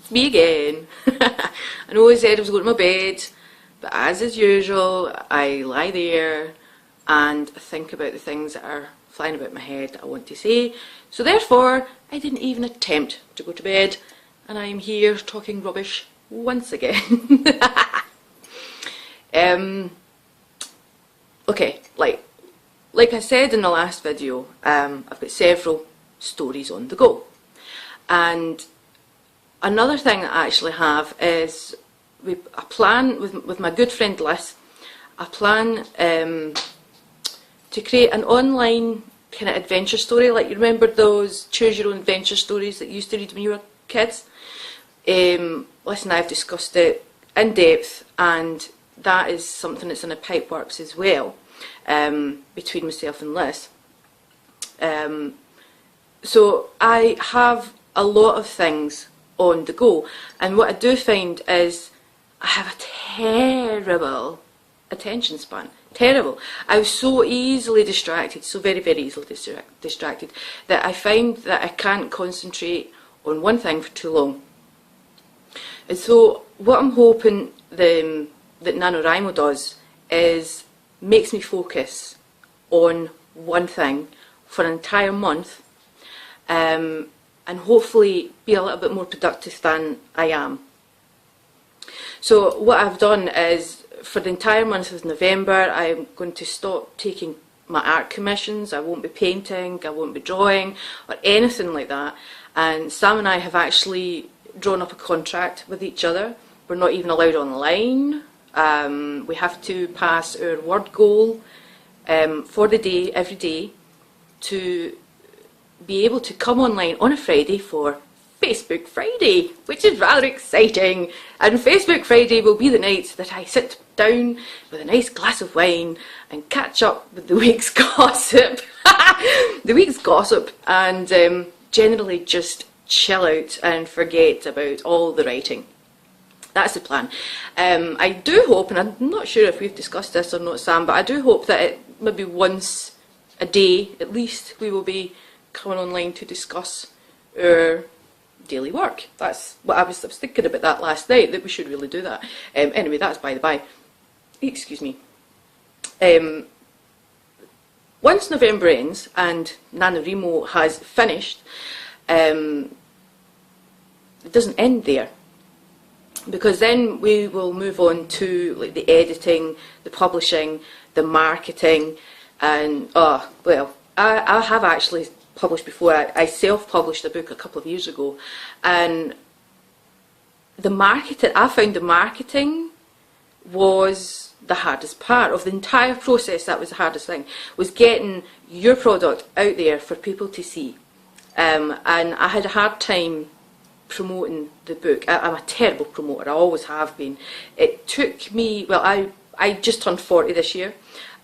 It's me again. I know I said I was going to my bed, but as is usual, I lie there and think about the things that are flying about my head that I want to say. So therefore, I didn't even attempt to go to bed, and I am here talking rubbish once again. Okay, like I said in the last video, I've got several stories on the go. And another thing that I actually have is a plan with my good friend Liz. I plan to create an online kind of adventure story, like you remember those choose your own adventure stories that you used to read when you were kids. Liz and I have discussed it in depth, and that is something that's in the pipeworks as well, between myself and Liz. So I have a lot of things on the go, and what I do find is I have a terrible attention span. Terrible. I was so easily distracted, so very, very easily distracted, that I find that I can't concentrate on one thing for too long. And so what I'm hoping that NaNoWriMo does is makes me focus on one thing for an entire month, and hopefully be a little bit more productive than I am. So what I've done is, for the entire month of November, I'm going to stop taking my art commissions. I won't be painting, I won't be drawing, or anything like that. And Sam and I have actually drawn up a contract with each other. We're not even allowed online. We have to pass our word goal for the day, every day, to be able to come online on a Friday for Facebook Friday, which is rather exciting. And Facebook Friday will be the night that I sit down with a nice glass of wine and catch up with the week's gossip. The week's gossip, and generally just chill out and forget about all the writing. That's the plan. I do hope, and I'm not sure if we've discussed this or not, Sam, but I do hope that maybe once a day at least we will be coming online to discuss our daily work. That's what I was thinking about that last night, that we should really do that. Anyway, that's by the by. Excuse me. Once November ends and NaNoWriMo has finished, it doesn't end there, because then we will move on to like the editing, the publishing, the marketing, and well, I have actually published before. I self-published a book a couple of years ago, and the marketing, I found the marketing was the hardest part of the entire process. That was the hardest thing, was getting your product out there for people to see. And I had a hard time promoting the book. I'm a terrible promoter, I always have been. It took me, well, I just turned 40 this year,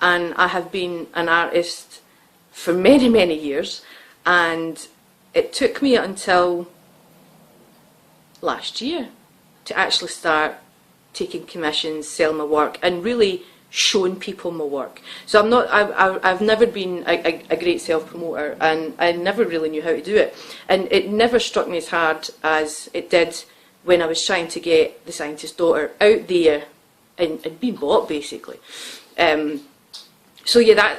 and I have been an artist for many, many years, and it took me until last year to actually start taking commissions, selling my work, and really showing people my work. So I've never been a great self-promoter, and I never really knew how to do it. And it never struck me as hard as it did when I was trying to get The Scientist's Daughter out there and being bought, basically. So yeah,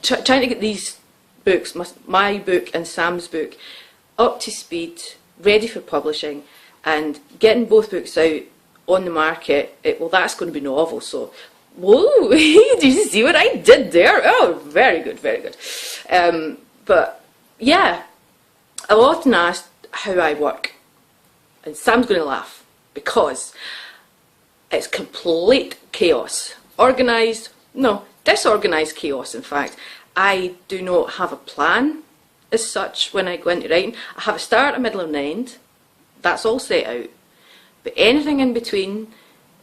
trying to get these books, my book and Sam's book, up to speed, ready for publishing, and getting both books out on the market, well, that's going to be novel, so, whoa, did you see what I did there? Oh, very good, very good. But, yeah, I'm often asked how I work, and Sam's going to laugh, because it's complete chaos. Organised, no, disorganised chaos, in fact. I do not have a plan, as such, when I go into writing. I have a start, a middle and an end. That's all set out. But anything in between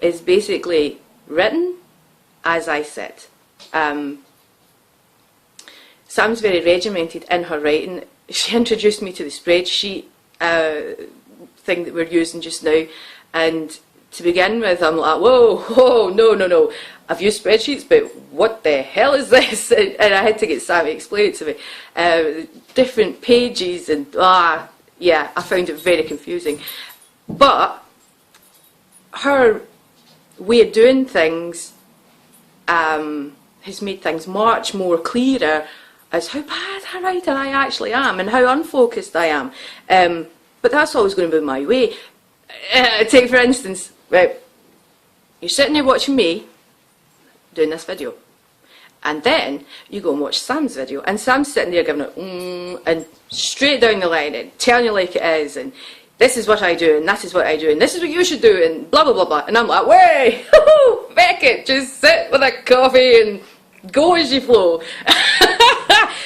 is basically written as I sit. Sam's very regimented in her writing. She introduced me to the spreadsheet thing that we're using just now, and to begin with I'm like, whoa, no, I've used spreadsheets, but what the hell is this? And I had to get Sam to explain it to me. Different pages, and yeah, I found it very confusing. But her way of doing things has made things much more clearer as how bad a writer I actually am and how unfocused I am. But that's always going to be my way. Take for instance, right, you're sitting there watching me doing this video, and then you go and watch Sam's video, and Sam's sitting there giving it and straight down the line and telling you like it is, and this is what I do, and that is what I do, and this is what you should do, and blah blah blah blah. And I'm like, way, Beckett, just sit with a coffee and go as you flow.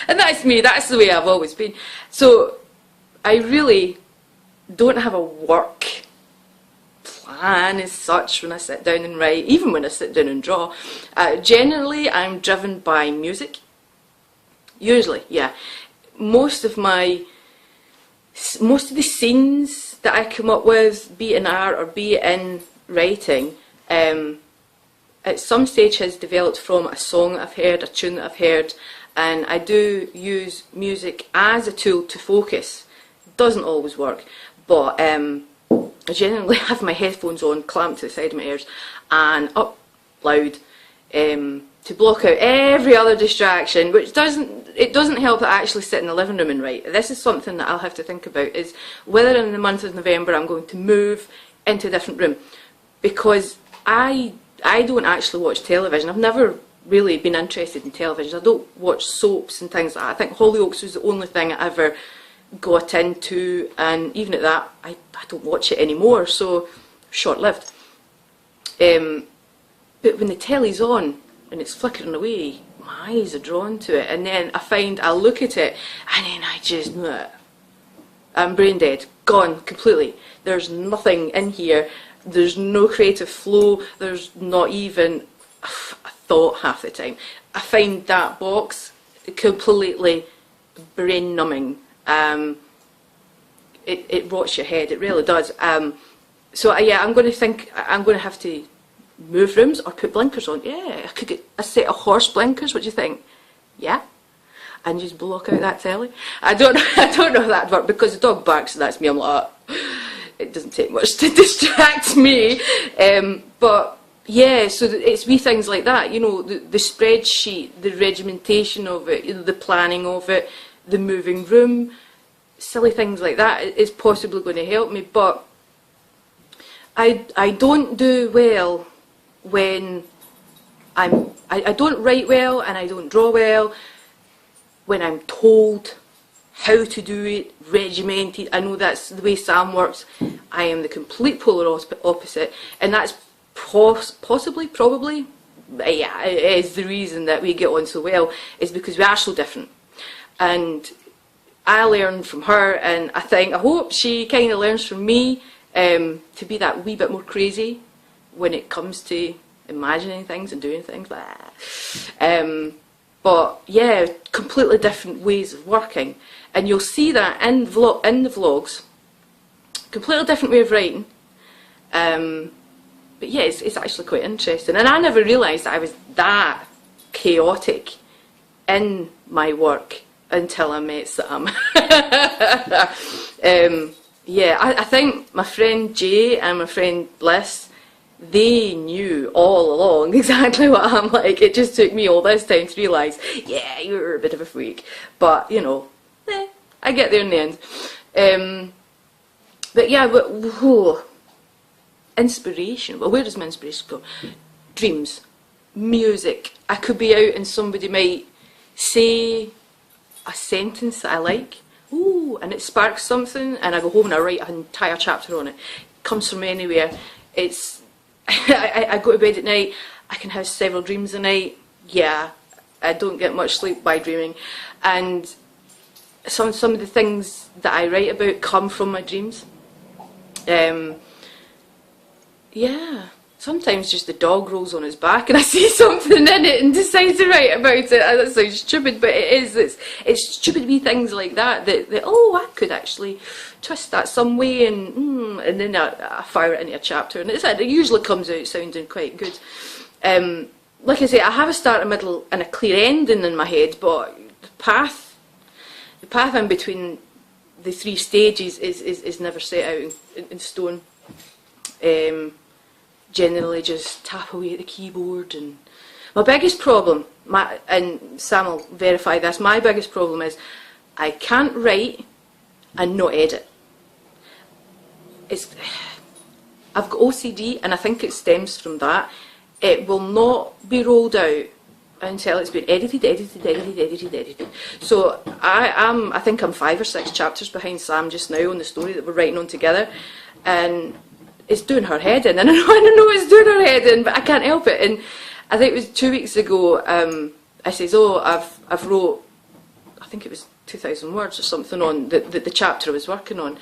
And that's me, that's the way I've always been. So I really don't have a work plan as such when I sit down and write, even when I sit down and draw. Generally I'm driven by music. Usually, yeah. Most of the scenes that I come up with, be it in art or be it in writing, at some stage has developed from a song that I've heard, a tune that I've heard, and I do use music as a tool to focus. It doesn't always work, but I generally have my headphones on, clamped to the side of my ears, and up loud to block out every other distraction, which doesn't help that I actually sit in the living room and write. This is something that I'll have to think about, is whether in the month of November I'm going to move into a different room, because I don't actually watch television. I've never really been interested in television. I don't watch soaps and things like that. I think Hollyoaks was the only thing I ever got into, and even at that I don't watch it anymore, so short-lived. But when the telly's on and it's flickering away, my eyes are drawn to it, and then I look at it and then I just, I'm brain dead, gone completely. There's nothing in here, there's no creative flow, there's not even a thought half the time. I find that box completely brain numbing. It rots your head, it really does. So yeah, I'm going to have to move rooms or put blinkers on. Yeah, I could get a set of horse blinkers. What do you think? Yeah, and just block out that telly. I don't know how that'd work, because the dog barks and that's me. I'm like, it doesn't take much to distract me. But yeah, so it's wee things like that. You know, the spreadsheet, the regimentation of it, you know, the planning of it, the moving room, silly things like that is possibly going to help me. But I don't do well when I don't write well, and I don't draw well when I'm told how to do it, regimented. I know that's the way Sam works. I am the complete polar opposite, and that's probably, yeah, it is the reason that we get on so well, is because we are so different. And I learn from her, and I hope she kind of learns from me to be that wee bit more crazy when it comes to imagining things and doing things like that. But yeah, completely different ways of working, and you'll see that in the vlogs. Completely different way of writing. But yeah, it's actually quite interesting, and I never realised that I was that chaotic in my work until I met Sam. Yeah, I think my friend Jay and my friend Bliss, they knew all along exactly what I'm like. It just took me all this time to realise, yeah, you're a bit of a freak. But, you know, I get there in the end. But yeah, inspiration. Well, where does my inspiration go? Dreams, music. I could be out and somebody might say a sentence that I like, ooh, and it sparks something, and I go home and I write an entire chapter on it. It comes from anywhere. It's I go to bed at night, I can have several dreams a night. Yeah, I don't get much sleep by dreaming, and some of the things that I write about come from my dreams. Yeah, sometimes just the dog rolls on his back and I see something in it and decide to write about it. That sounds stupid, but it is. It's stupid wee things like that oh, I could actually twist that some way, and then I fire it into a chapter, and it usually comes out sounding quite good. Like I say, I have a start, a middle and a clear ending in my head, but the path in between the 3 stages is never set out in stone. Generally just tap away at the keyboard. And my biggest problem, and Sam will verify this, my biggest problem is I can't write and not edit. I've got OCD, and I think it stems from that. It will not be rolled out until it's been edited. So I think I'm 5 or 6 chapters behind Sam just now on the story that we're writing on together, and it's doing her head in, and I know it's doing her head in, but I can't help it. And I think it was 2 weeks ago, I says, oh, I've wrote, I think it was 2,000 words or something on the chapter I was working on.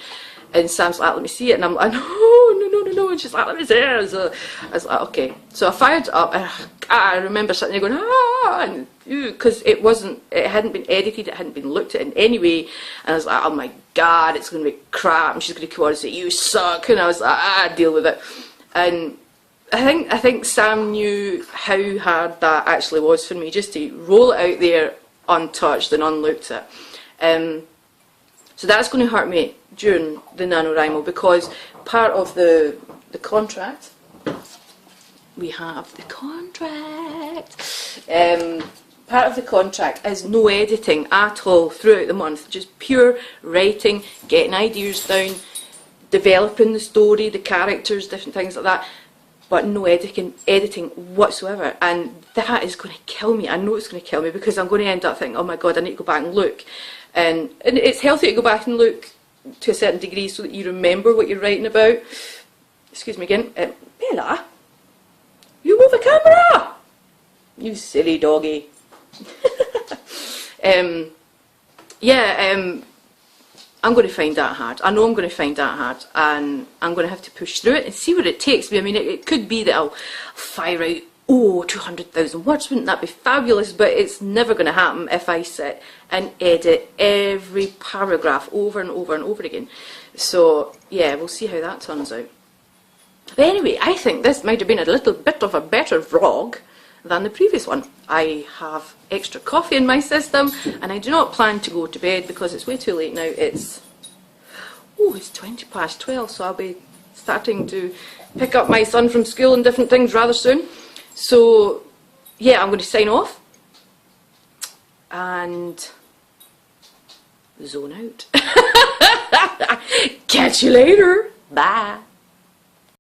And Sam's like, let me see it. And I'm like, no. And she's like, let me see it. So I was like, okay. So I fired it up. And I remember sitting there going, because it hadn't been edited, it hadn't been looked at in any way. And I was like, oh my God, it's going to be crap. And she's going to come on and say, you suck. And I was like, deal with it. And I think Sam knew how hard that actually was for me, just to roll it out there untouched and unlooked at. So that's going to hurt me during the NaNoWriMo, because part of the contract, we have the contract, part of the contract is no editing at all throughout the month, just pure writing, getting ideas down, developing the story, the characters, different things like that, but no editing whatsoever. And that is going to kill me. I know it's going to kill me, because I'm going to end up thinking, oh my God, I need to go back and look. And it's healthy to go back and look to a certain degree so that you remember what you're writing about. Excuse me again. Bella, you move the camera! You silly doggy. I'm going to find that hard. I know I'm going to find that hard, and I'm going to have to push through it and see what it takes me. I mean, it could be that I'll fire out 200,000 words. Wouldn't that be fabulous? But it's never going to happen if I sit and edit every paragraph over and over and over again. So yeah, we'll see how that turns out. But anyway, I think this might have been a little bit of a better vlog than the previous one. I have extra coffee in my system, and I do not plan to go to bed because it's way too late now. It's 12:20, so I'll be starting to pick up my son from school and different things rather soon. So yeah, I'm going to sign off and zone out. Catch you later. Bye.